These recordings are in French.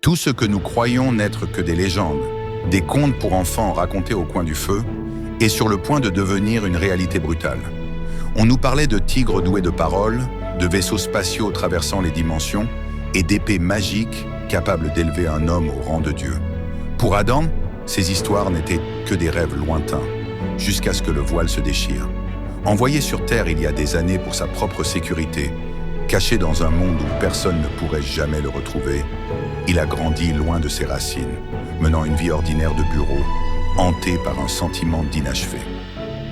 Tout ce que nous croyons n'être que des légendes, des contes pour enfants racontés au coin du feu, est sur le point de devenir une réalité brutale. On nous parlait de tigres doués de paroles, de vaisseaux spatiaux traversant les dimensions et d'épées magiques capables d'élever un homme au rang de Dieu. Pour Adam, ces histoires n'étaient que des rêves lointains, jusqu'à ce que le voile se déchire. Envoyé sur Terre il y a des années pour sa propre sécurité, caché dans un monde où personne ne pourrait jamais le retrouver, il a grandi loin de ses racines, menant une vie ordinaire de bureau, hanté par un sentiment d'inachevé.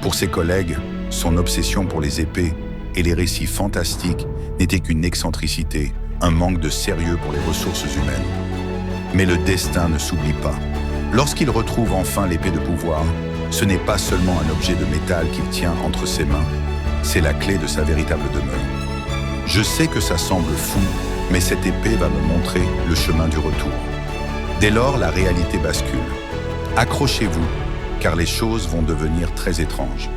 Pour ses collègues, son obsession pour les épées et les récits fantastiques n'était qu'une excentricité, un manque de sérieux pour les ressources humaines. Mais le destin ne s'oublie pas. Lorsqu'il retrouve enfin l'épée de pouvoir, ce n'est pas seulement un objet de métal qu'il tient entre ses mains, c'est la clé de sa véritable demeure. Je sais que ça semble fou, mais cette épée va me montrer le chemin du retour. Dès lors, la réalité bascule. Accrochez-vous, car les choses vont devenir très étranges.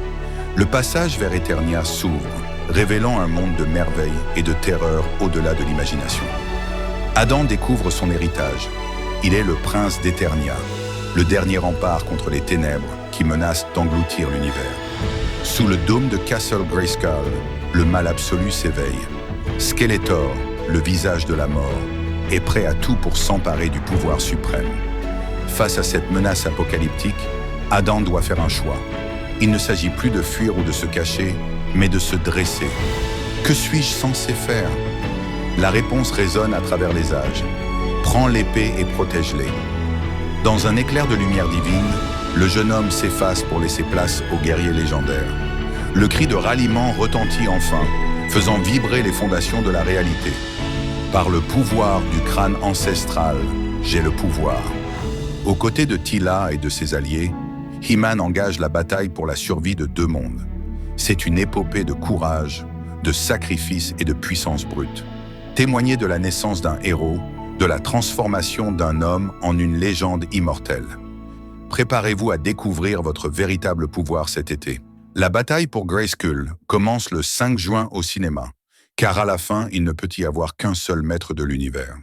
Le passage vers Eternia s'ouvre, révélant un monde de merveilles et de terreur au-delà de l'imagination. Adam découvre son héritage. Il est le prince d'Eternia, le dernier rempart contre les ténèbres qui menacent d'engloutir l'univers. Sous le dôme de Castle Grayskull, le mal absolu s'éveille. Skeletor, le visage de la mort, est prêt à tout pour s'emparer du pouvoir suprême. Face à cette menace apocalyptique, Adam doit faire un choix. Il ne s'agit plus de fuir ou de se cacher, mais de se dresser. Que suis-je censé faire? La réponse résonne à travers les âges. Prends l'épée et protège-les. Dans un éclair de lumière divine, le jeune homme s'efface pour laisser place au guerrier légendaire. Le cri de ralliement retentit enfin, faisant vibrer les fondations de la réalité. Par le pouvoir du crâne ancestral, j'ai le pouvoir. Aux côtés de Teela et de ses alliés, He-Man engage la bataille pour la survie de deux mondes. C'est une épopée de courage, de sacrifice et de puissance brute. Témoigner de la naissance d'un héros, de la transformation d'un homme en une légende immortelle. Préparez-vous à découvrir votre véritable pouvoir cet été. La bataille pour Grayskull commence le 5 juin au cinéma, car à la fin, il ne peut y avoir qu'un seul maître de l'univers.